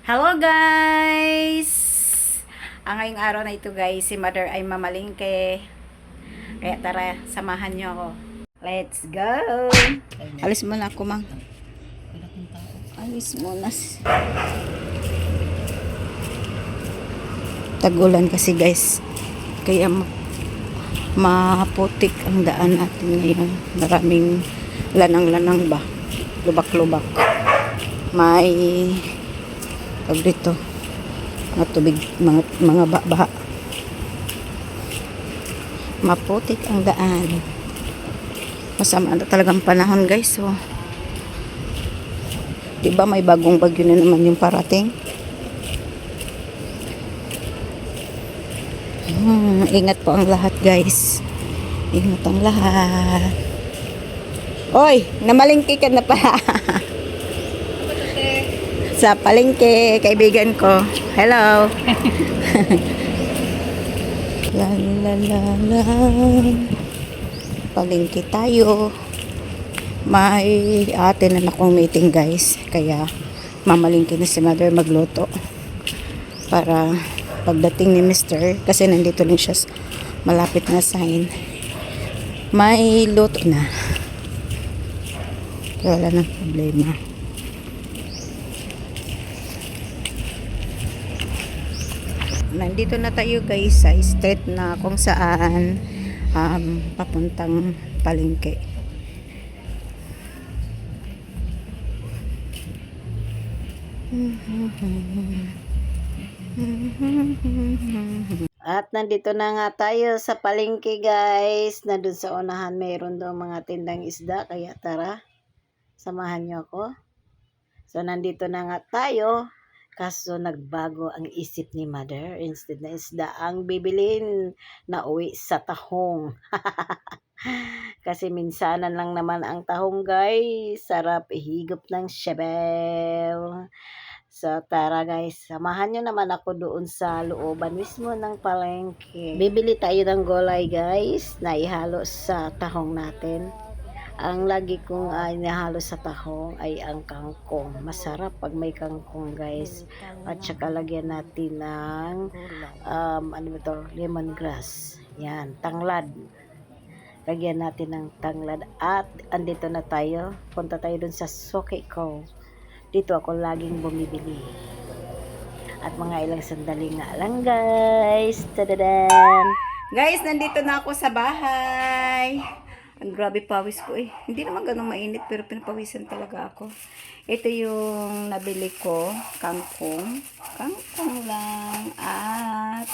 Hello guys! Ang ngayong araw na ito guys, si mother ay mamalingke. Kaya tara, samahan niyo ako. Let's go! Alis muna ako, mang. Alis muna. Tagulan kasi guys. Kaya maputik ang daan natin ngayon. Maraming lanang-lanang ba? Lubak-lubak. May pag dito mga tubig, mga baha. Maputik ang daan. Masama na talagang panahon guys. So, diba may bagong bagyo na naman yung parating? Ingat po ang lahat guys. Ingat ang lahat. Oy, namalingki ka na pa. Sa palengke, kaibigan ko. Hello. La la la la. Palengke tayo. May ate na akong meeting guys. Kaya mamalingki na si mother magluto. Para pagdating ni Mr. Kasi nandito lang siya malapit na sign. May luto na. Kaya wala nang problema. Nandito na tayo guys sa street na kung saan papuntang palengke. At nandito na nga tayo sa palengke guys. Nandun sa unahan mayroon daw mga tindang isda. Kaya tara, samahan niyo ako. So nandito na nga tayo. Kaso nagbago ang isip ni mother. Instead na isda ang bibilin na uwi sa tahong. Kasi minsanan lang naman ang tahong guys. Sarap ihigop ng syebel. So tara guys, samahan nyo naman ako doon sa looban mismo ng palengke. Bibili tayo ng gulay guys na ihalo sa tahong natin. Ang lagi kong inihalo sa tahong ay ang kangkong. Masarap pag may kangkong guys. At saka lagyan natin ng lemongrass. Yan, tanglad. Lagyan natin ng tanglad. At andito na tayo. Punta tayo dun sa Sokiko. Dito ako laging bumibili. At mga ilang sandali nga lang guys. Tadadan! Guys, nandito na ako sa bahay. Ang grabe pawis ko eh. Hindi naman ganun mainit pero pinapawisan talaga ako. Ito yung nabili ko, kangkong. Kangkong lang at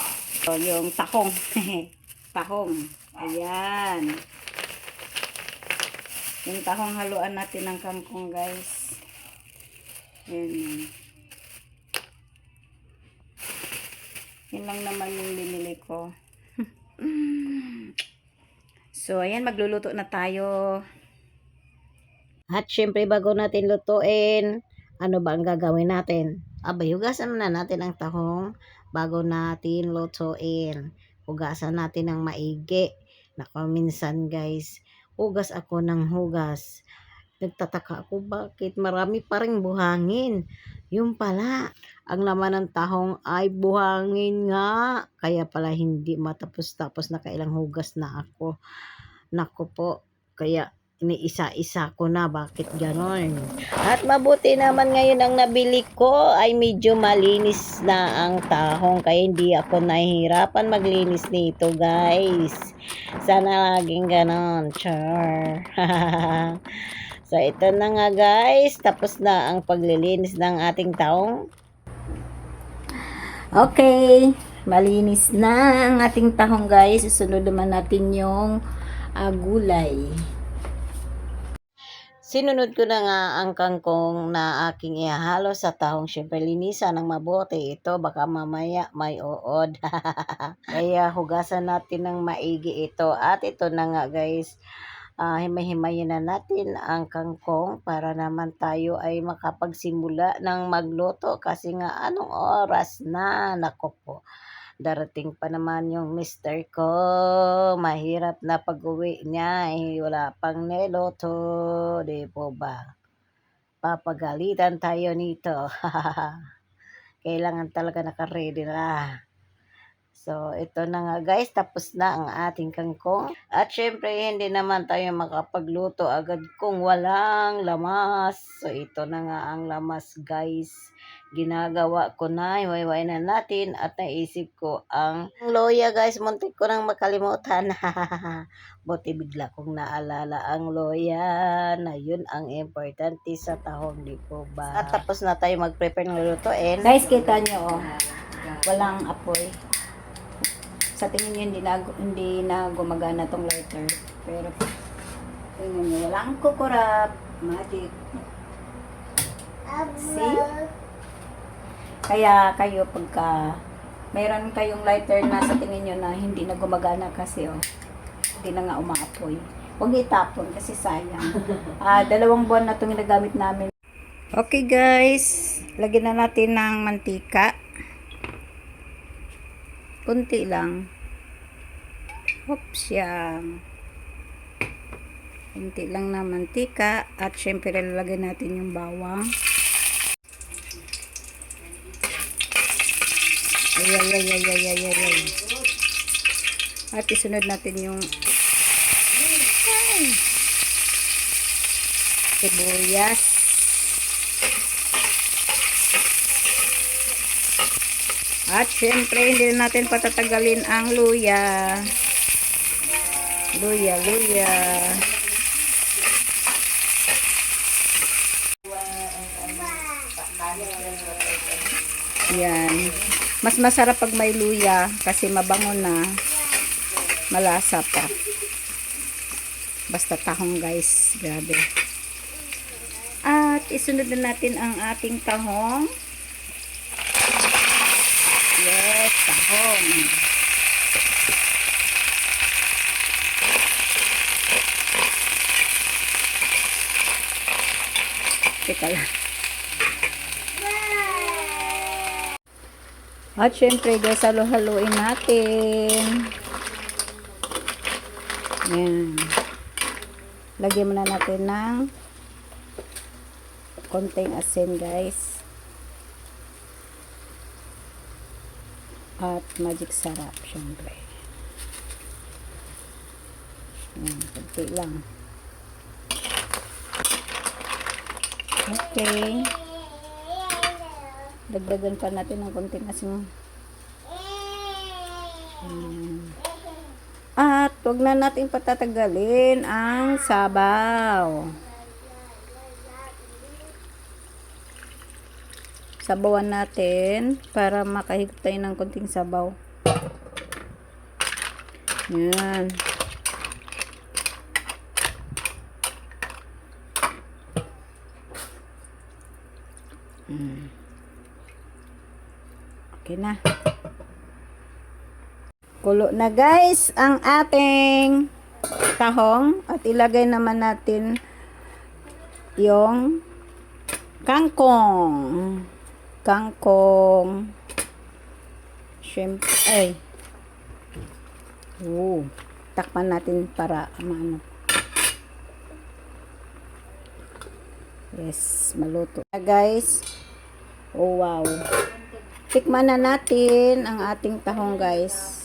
yung tahong. Tahong. Ayan. Yung tahong haluan natin ng kangkong guys. Ayan. Yun lang naman yung binili ko. So, ayan, magluluto na tayo. At syempre, bago natin lutuin, ano ba ang gagawin natin? Hugasan muna natin ang tahong bago natin lutuin. Hugasan natin ng maigi. Nako, minsan guys, hugas ako ng hugas. Nagtataka ako bakit marami pa ring buhangin. Yung pala, ang laman ng tahong ay buhangin nga. Kaya pala hindi matapos-tapos, nakailang hugas na ako. Nako po, kaya iniisa-isa ko na bakit ganon. At mabuti naman ngayon ang nabili ko ay medyo malinis na ang tahong kaya hindi ako nahihirapan maglinis nito guys. Sana laging ganon. Char. So ito na nga guys, tapos na ang paglilinis ng ating tahong. Okay, malinis na ang ating tahong guys. Isunod naman natin yung gulay. Sinunod ko na nga ang kangkong na aking ihahalo sa tahong. Siyempre, linisan ng mabuti. Ito, baka mamaya may uod. Kaya hugasan natin ng maigi ito. At ito na nga guys, himay-himayin na natin ang kangkong para naman tayo ay makapagsimula ng magluto. Kasi nga, anong oras na? Nako po. Darating pa naman yung mister ko. Mahirap na pag-uwi niya. Wala pang niluto. Di po ba? Papagalitan tayo nito. kailangan talaga naka-ready na. So, ito na nga guys, tapos na ang ating kangkong. At syempre, hindi naman tayo makapagluto agad kung walang lamas. So, ito na nga ang lamas guys. Ginagawa ko na, iwayway na natin at naisip ko ang loya guys. Muntik ko nang makalimutan. Buti bigla kong naalala ang loya na yun ang importante sa tahong, di po ba? At tapos na tayo mag-prepare ng lulutuin. Guys, kita nyo, walang apoy. Sa tingin nyo, hindi na gumagana tong lighter. Pero, tingnan nyo, walang kukurap. Magic. See? Kaya kayo, pagka mayroon kayong lighter na sa tingin nyo na hindi na gumagana kasi, hindi na nga umaapoy. Huwag itapon kasi sayang. 2 buwan na itong ginagamit namin. Okay guys, lagyan na natin ng mantika. Kunti lang. Oops, yan. Kunti lang na mantika. At syempre, lalagay natin yung bawang. Ay. At isunod natin yung sibuyas. At syempre, hindi na natin patatagalin ang luya. Luya. Yan. Mas masarap pag may luya kasi mabango na, malasa pa. Basta tahong guys, grabe. At isunod na natin ang ating tahong. Yes, tahong. Teka lang. At syempre guys, halo-haloin natin. Yan. Lagyan muna natin ng konting asin guys. At magic sarap syempre. Yan, konti lang. Okay. Dagdagan pa natin ng konting asin. At huwag na natin patatagalin ang sabaw. Sabawan natin para makahigop tayo ng konting sabaw. Yan. Okay na. Kulo na guys ang ating tahong at ilagay naman natin yung kangkong. Shrimp. Takpan natin para maano. Yes, maluto na guys. Oh wow. Tikman na natin ang ating tahong guys.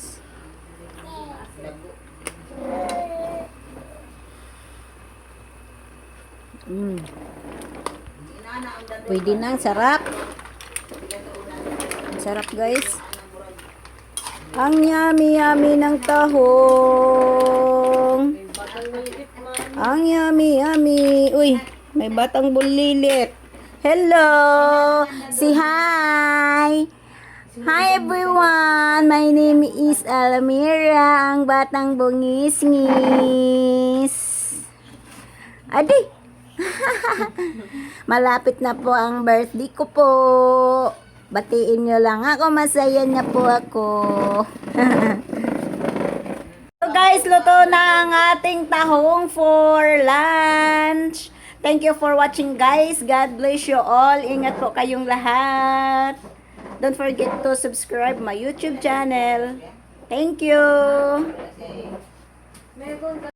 Pwede na, sarap. Sarap guys. Ang yummy ng tahong. Ang yummy. Uy, may batang bulilit. Hello! Say hi! Hi everyone! My name is Almira, ang batang bungis-ngis. Adi! Malapit na po ang birthday ko po. Batiin nyo lang ako, masaya na po ako. So guys, luto na ang ating tahong for lunch. Thank you for watching guys. God bless you all. Ingat po kayong lahat. Don't forget to subscribe my YouTube channel. Thank you.